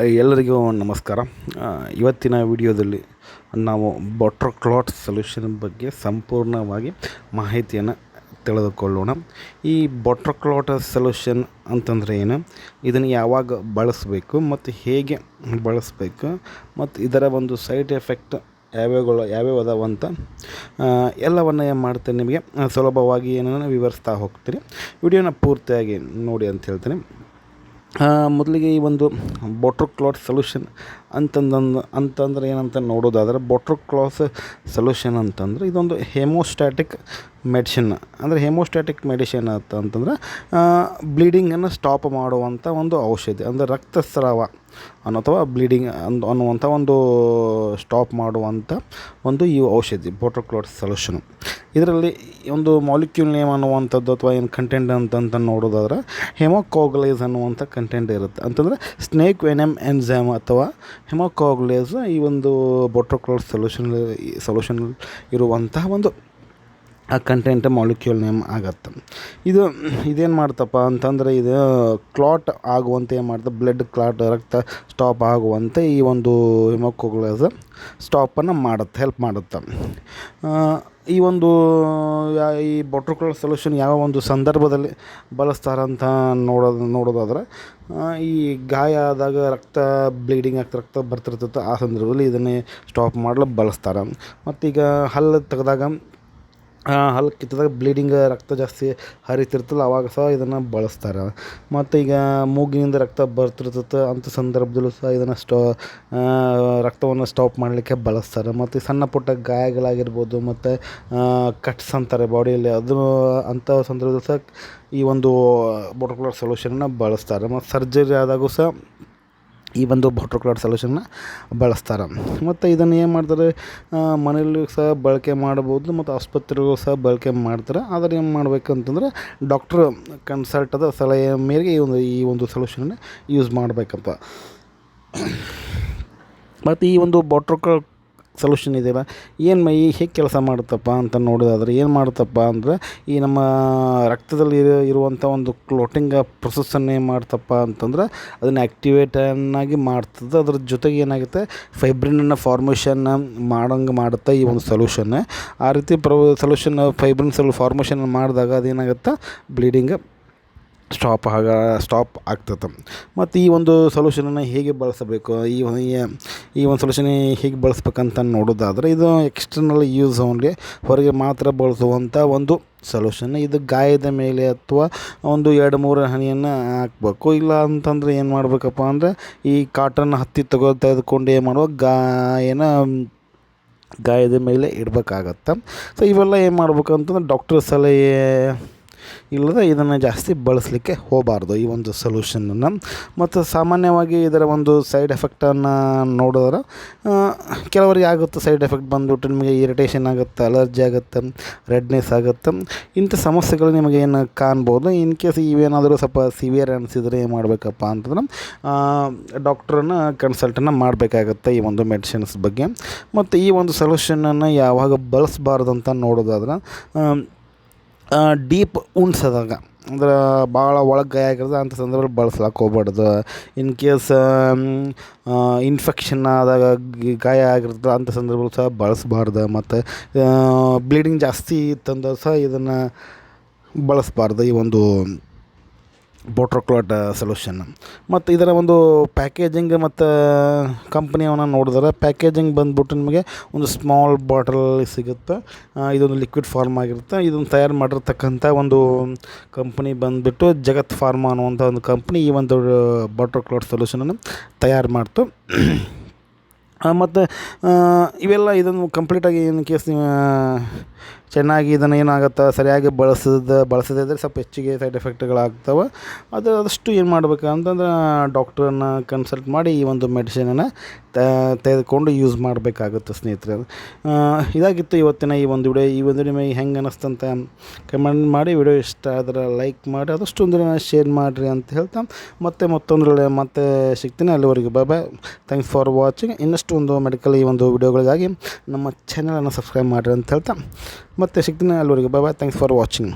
ಎಲ್ಲರಿಗೂ ನಮಸ್ಕಾರ. ಇವತ್ತಿನ ವಿಡಿಯೋದಲ್ಲಿ ನಾವು ಬಟರ್ಕ್ಲಾಟ್ ಸೊಲ್ಯೂಷನ್ ಬಗ್ಗೆ ಸಂಪೂರ್ಣವಾಗಿ ಮಾಹಿತಿಯನ್ನು ತಿಳಿದುಕೊಳ್ಳೋಣ. ಈ ಬಟರ್ಕ್ಲಾಟ್ ಸೊಲ್ಯೂಷನ್ ಅಂತಂದರೆ ಏನು, ಇದನ್ನು ಯಾವಾಗ ಬಳಸಬೇಕು ಮತ್ತು ಹೇಗೆ ಬಳಸಬೇಕು ಮತ್ತು ಇದರ ಒಂದು ಸೈಡ್ ಎಫೆಕ್ಟ್ ಯಾವ್ಯಾವ ಅದಾವಂತ ಎಲ್ಲವನ್ನು ಏನು ಮಾಡ್ತೇನೆ ನಿಮಗೆ ಸುಲಭವಾಗಿ ಏನನ್ನು ವಿವರಿಸ್ತಾ ಹೋಗ್ತೀನಿ. ವಿಡಿಯೋನ ಪೂರ್ತಿಯಾಗಿ ನೋಡಿ ಅಂತ ಹೇಳ್ತೀನಿ. ಮೊದಲಿಗೆ ಈ ಒಂದು ಬಟರ್ಕ್ಲಾಟ್ ಸೊಲ್ಯೂಷನ್ ಅಂತಂದ್ರೆ ಏನಂತ ನೋಡೋದಾದರೆ, ಬಟರ್ಕ್ಲಾಟ್ ಸೊಲ್ಯೂಷನ್ ಅಂತಂದರೆ ಇದೊಂದು ಹೆಮೋಸ್ಟ್ಯಾಟಿಕ್ ಮೆಡಿಸಿನ್. ಅಂದರೆ ಹೆಮೋಸ್ಟ್ಯಾಟಿಕ್ ಮೆಡಿಸಿನ್ ಅಂತಂದ್ರೆ ಬ್ಲೀಡಿಂಗನ್ನು ಸ್ಟಾಪ್ ಮಾಡುವಂಥ ಒಂದು ಔಷಧಿ. ಅಂದರೆ ರಕ್ತಸ್ರಾವ ಅಥವಾ ಬ್ಲೀಡಿಂಗ್ ಅನ್ನುವಂಥ ಒಂದು ಸ್ಟಾಪ್ ಮಾಡುವಂಥ ಒಂದು ಈ ಔಷಧಿ ಬಟರ್ಕ್ಲಾಟ್ ಸೊಲ್ಯೂಷನ್. ಇದರಲ್ಲಿ ಒಂದು ಮಾಲಿಕ್ಯೂಲ್ ನೇಮ್ ಅನ್ನುವಂಥದ್ದು ಅಥವಾ ಏನು ಕಂಟೆಂಟ್ ಅಂತಂತ ನೋಡೋದಾದ್ರೆ ಹೆಮೋಕೋಗ್ಲೇಸ್ ಅನ್ನುವಂಥ ಕಂಟೆಂಟ್ ಇರುತ್ತೆ. ಅಂತಂದರೆ ಸ್ನೇಕ್ ವೆನಮ್ ಎನ್ಝೈಮ್ ಅಥವಾ ಹೆಮೋಕೋಗ್ಲೇಸ್ ಈ ಒಂದು ಬಟರ್ಕ್ಲಾಟ್ ಸೊಲ್ಯೂಷನ್ ಇರುವಂತಹ ಒಂದು ಆ ಕಂಟೆಂಟ್ ಮಾಲಿಕ್ಯೂಲ್ ನೇಮ್ ಆಗತ್ತೆ. ಇದೇನು ಮಾಡ್ತಪ್ಪ ಅಂತಂದರೆ, ಇದು ಕ್ಲಾಟ್ ಆಗುವಂತೆ ಏನು ಮಾಡ್ತದೆ, ಬ್ಲಡ್ ಕ್ಲಾಟ್, ರಕ್ತ ಸ್ಟಾಪ್ ಆಗುವಂತೆ ಈ ಒಂದು ಹೆಮೋಕೋಗ್ಲೇಸ್ ಸ್ಟಾಪನ್ನು ಮಾಡುತ್ತೆ, ಹೆಲ್ಪ್ ಮಾಡುತ್ತೆ. ಈ ಒಂದು ಈ ಬಟರ್ಕ್ಲಾಟ್ ಸೊಲ್ಯೂಷನ್ ಯಾವ ಒಂದು ಸಂದರ್ಭದಲ್ಲಿ ಬಳಸ್ತಾರಂತ ನೋಡೋದಾದ್ರೆ, ಈ ಗಾಯ ಆದಾಗ ರಕ್ತ ಬ್ಲೀಡಿಂಗ್ ಆಗ್ತಾ ರಕ್ತ ಬರ್ತಿರ್ತದೆ, ಆ ಸಂದರ್ಭದಲ್ಲಿ ಇದನ್ನೇ ಸ್ಟಾಪ್ ಮಾಡಲು ಬಳಸ್ತಾರೆ. ಮತ್ತೀಗ ಹಲ್ಲು ತೆಗೆದಾಗ ಹಲ್ಲು ಕಿತ್ತಿದಾಗ ಬ್ಲೀಡಿಂಗ್ ರಕ್ತ ಜಾಸ್ತಿ ಹರಿತಿರ್ತಲ್ಲ, ಆವಾಗ ಸಹ ಇದನ್ನು ಬಳಸ್ತಾರೆ. ಮತ್ತು ಈಗ ಮೂಗಿನಿಂದ ರಕ್ತ ಬರ್ತಿರ್ತದೆ, ಅಂಥ ಸಂದರ್ಭದಲ್ಲೂ ಸಹ ಇದನ್ನು ರಕ್ತವನ್ನು ಸ್ಟಾಪ್ ಮಾಡಲಿಕ್ಕೆ ಬಳಸ್ತಾರೆ. ಮತ್ತು ಸಣ್ಣ ಪುಟ್ಟ ಗಾಯಗಳಾಗಿರ್ಬೋದು ಮತ್ತು ಕಟ್ಸ್ ಅಂತಾರೆ ಬಾಡಿಯಲ್ಲಿ, ಅದು ಅಂಥ ಸಂದರ್ಭದಲ್ಲೂ ಸಹ ಈ ಒಂದು ಬಟರ್ಕ್ಲಾಟ್ ಸೊಲ್ಯೂಷನ್ನ ಬಳಸ್ತಾರೆ. ಮತ್ತು ಸರ್ಜರಿ ಆದಾಗೂ ಸಹ ಈ ಒಂದು ಬಟರ್ಕ್ಲಾಟ್ ಸೊಲ್ಯೂಷನ್ನ ಬಳಸ್ತಾರೆ. ಮತ್ತು ಇದನ್ನು ಏನು ಮಾಡ್ತಾರೆ, ಮನೆಯಲ್ಲೂ ಸಹ ಬಳಕೆ ಮಾಡ್ಬೋದು ಮತ್ತು ಆಸ್ಪತ್ರೆಗೂ ಸಹ ಬಳಕೆ ಮಾಡ್ತಾರೆ. ಆದರೆ ಏನು ಮಾಡಬೇಕು ಅಂತಂದರೆ, ಡಾಕ್ಟ್ರ್ ಕನ್ಸಲ್ಟದ ಸಲಹೆಯ ಮೇರೆಗೆ ಈ ಒಂದು ಸೊಲ್ಯೂಷನ್ನ ಯೂಸ್ ಮಾಡಬೇಕಂತ. ಮತ್ತು ಈ ಒಂದು ಬಟರ್ಕ್ಲಾಟ್ ಸೊಲ್ಯೂಷನ್ ಇದೆಯಲ್ಲ, ಹೇಗೆ ಕೆಲಸ ಮಾಡುತ್ತಪ್ಪ ಅಂತ ನೋಡೋದಾದರೆ, ಏನು ಮಾಡುತ್ತಪ್ಪ ಅಂದರೆ, ಈ ನಮ್ಮ ರಕ್ತದಲ್ಲಿ ಇರುವಂಥ ಒಂದು ಕ್ಲೋಟಿಂಗ್ ಪ್ರೊಸೆಸ್ಸನ್ನು ಏನು ಮಾಡ್ತಪ್ಪ ಅಂತಂದ್ರೆ ಅದನ್ನು ಆ್ಯಕ್ಟಿವೇಟನ್ನಾಗಿ ಮಾಡ್ತದೆ. ಅದ್ರ ಜೊತೆಗೆ ಏನಾಗುತ್ತೆ, ಫೈಬ್ರಿನನ್ನು ಫಾರ್ಮೇಷನ್ ಮಾಡುತ್ತೆ ಈ ಒಂದು ಸೊಲ್ಯೂಷನ್. ಆ ರೀತಿ ಸೊಲ್ಯೂಷನ್ ಫೈಬ್ರಿನ್ ಫಾರ್ಮೇಷನ್ ಮಾಡಿದಾಗ ಅದೇನಾಗುತ್ತೆ, ಬ್ಲೀಡಿಂಗ್ ಸ್ಟಾಪ್ ಆಗ್ತದೆ. ಮತ್ತು ಈ ಒಂದು ಸೊಲ್ಯೂಷನನ್ನು ಹೇಗೆ ಬಳಸಬೇಕು, ಈ ಒಂದು ಸೊಲ್ಯೂಷನ್ ಹೇಗೆ ಬಳಸ್ಬೇಕಂತ ನೋಡೋದಾದರೆ, ಇದು ಎಕ್ಸ್ಟರ್ನಲ್ ಯೂಸ್ ಓನ್ಲಿ, ಹೊರಗೆ ಮಾತ್ರ ಬಳಸುವಂಥ ಒಂದು ಸೊಲ್ಯೂಷನ್. ಇದು ಗಾಯದ ಮೇಲೆ ಅಥವಾ ಒಂದು 2-3 ಹನಿಯನ್ನು ಹಾಕಬೇಕು. ಇಲ್ಲ ಅಂತಂದರೆ ಏನು ಮಾಡಬೇಕಪ್ಪ ಅಂದರೆ, ಈ ಕಾಟನ್ ಹತ್ತಿ ತೆಗೆದುಕೊಂಡು ಏನು ಮಾಡುವ ಗಾಯದ ಮೇಲೆ ಇಡಬೇಕಾಗತ್ತೆ. ಸೊ ಇವೆಲ್ಲ ಏನು ಮಾಡ್ಬೇಕು ಅಂತಂದ್ರೆ, ಡಾಕ್ಟರ್ ಸಲಹೆ ಇಲ್ಲದೆ ಇದನ್ನು ಜಾಸ್ತಿ ಬಳಸಲಿಕ್ಕೆ ಹೋಗಬಾರ್ದು ಈ ಒಂದು ಸೊಲ್ಯೂಷನನ್ನು. ಮತ್ತು ಸಾಮಾನ್ಯವಾಗಿ ಇದರ ಒಂದು ಸೈಡ್ ಎಫೆಕ್ಟನ್ನು ನೋಡಿದ್ರೆ, ಕೆಲವರಿಗೆ ಆಗುತ್ತೆ ಸೈಡ್ ಎಫೆಕ್ಟ್ ಬಂದುಬಿಟ್ಟು ನಿಮಗೆ ಇರಿಟೇಷನ್ ಆಗುತ್ತೆ, ಅಲರ್ಜಿ ಆಗುತ್ತೆ, ರೆಡ್ನೆಸ್ ಆಗುತ್ತೆ. ಇಂಥ ಸಮಸ್ಯೆಗಳು ನಿಮಗೆ ಏನು ಕಾಣ್ಬೋದು. ಇನ್ ಕೇಸ್ ಇವೇನಾದರೂ ಸ್ವಲ್ಪ ಸಿವಿಯರ್ ಅನಿಸಿದರೆ ಏನು ಮಾಡಬೇಕಪ್ಪ ಅಂತಂದ್ರೆ, ಡಾಕ್ಟ್ರನ್ನ ಕನ್ಸಲ್ಟನ್ನು ಮಾಡಬೇಕಾಗತ್ತೆ ಈ ಒಂದು ಮೆಡಿಸಿನ್ಸ್ ಬಗ್ಗೆ. ಮತ್ತು ಈ ಒಂದು ಸೊಲ್ಯೂಷನನ್ನು ಯಾವಾಗ ಬಳಸಬಾರ್ದು ಅಂತ ನೋಡೋದಾದ್ರೆ, ಡೀಪ್ ಉಂಡ್ಸ್ ಆದಾಗ, ಅಂದ್ರೆ ಭಾಳ ಒಳಗೆ ಗಾಯ ಆಗಿರೋದು ಅಂಥ ಸಂದರ್ಭದಲ್ಲಿ ಬಳಸ್ಲಿಕ್ಕೆ ಹೋಗ್ಬಾರ್ದು. ಇನ್ ಕೇಸ್ ಇನ್ಫೆಕ್ಷನ್ ಆದಾಗ ಗಾಯ ಆಗಿರ್ತದೆ, ಅಂಥ ಸಂದರ್ಭದಲ್ಲಿ ಸಹ ಬಳಸಬಾರ್ದು. ಮತ್ತು ಬ್ಲೀಡಿಂಗ್ ಜಾಸ್ತಿ ಇತ್ತಂದ್ರೆ ಸಹ ಇದನ್ನು ಬಳಸಬಾರ್ದು ಈ ಒಂದು ಬಟರ್ಕ್ಲಾಟ್ ಸೊಲ್ಯೂಷನ್. ಮತ್ತು ಇದರ ಒಂದು ಪ್ಯಾಕೇಜಿಂಗ್ ಮತ್ತು ಕಂಪ್ನಿಯನ್ನು ನೋಡಿದ್ರೆ, ಪ್ಯಾಕೇಜಿಂಗ್ ಬಂದ್ಬಿಟ್ಟು ನಿಮಗೆ ಒಂದು ಸ್ಮಾಲ್ ಬಾಟಲ್ ಸಿಗುತ್ತೆ. ಇದೊಂದು ಲಿಕ್ವಿಡ್ ಫಾರ್ಮ್ ಆಗಿರುತ್ತೆ. ಇದನ್ನು ತಯಾರು ಮಾಡಿರ್ತಕ್ಕಂಥ ಒಂದು ಕಂಪ್ನಿ ಬಂದುಬಿಟ್ಟು ಜಗತ್ ಫಾರ್ಮಾ ಅನ್ನುವಂಥ ಒಂದು ಕಂಪ್ನಿ ಈ ಒಂದು ಬಟರ್ಕ್ಲಾಟ್ ಸೊಲ್ಯೂಷನನ್ನು ತಯಾರು ಮಾಡ್ತು. ಮತ್ತು ಇವೆಲ್ಲ ಇದನ್ನು ಕಂಪ್ಲೀಟಾಗಿ ಇನ್ ಕೇಸ್ ನೀವು ಚೆನ್ನಾಗಿ ಇದನ್ನು ಏನಾಗುತ್ತೆ, ಸರಿಯಾಗಿ ಬಳಸದೇ ಇದ್ದರೆ ಸ್ವಲ್ಪ ಹೆಚ್ಚಿಗೆ ಸೈಡ್ ಎಫೆಕ್ಟ್ಗಳಾಗ್ತವೆ. ಆದಷ್ಟು ಏನು ಮಾಡಬೇಕು ಅಂತಂದ್ರೆ, ಡಾಕ್ಟ್ರನ್ನು ಕನ್ಸಲ್ಟ್ ಮಾಡಿ ಈ ಒಂದು ಮೆಡಿಸಿನನ್ನು ತೆಗೆದುಕೊಂಡು ಯೂಸ್ ಮಾಡಬೇಕಾಗುತ್ತೆ ಸ್ನೇಹಿತರೆ. ಇದಾಗಿತ್ತು ಇವತ್ತಿನ ಈ ಒಂದು ವಿಡಿಯೋ. ಈ ಒಂದು ನಿಮಗೆ ಹೆಂಗೆ ಅನ್ನಿಸ್ತಂತ ಕಮೆಂಟ್ ಮಾಡಿ. ವಿಡಿಯೋ ಇಷ್ಟ ಆದರೆ ಲೈಕ್ ಮಾಡಿ, ಆದಷ್ಟು ಒಂದು ಶೇರ್ ಮಾಡಿರಿ ಅಂತ ಹೇಳ್ತಾ ಮತ್ತೊಂದರಲ್ಲಿ ಮತ್ತೆ ಸಿಗ್ತೀನಿ. ಅಲ್ಲಿವರೆಗೂ ಬಾಯ್. Thanks for watching. ಇನ್ನಷ್ಟು ಒಂದು ಮೆಡಿಕಲ್ ಈ ಒಂದು ವಿಡಿಯೋಗಳಿಗಾಗಿ ನಮ್ಮ ಚಾನಲನ್ನು ಸಬ್ಸ್ಕ್ರೈಬ್ ಮಾಡಿರಿ ಅಂತ ಹೇಳ್ತಾ ಮತ್ತೆ ಸಿಗ್ತೀನಿ. ಅಲ್ಲಿವರೆಗೂ ಬಾಯ್. Thanks for watching.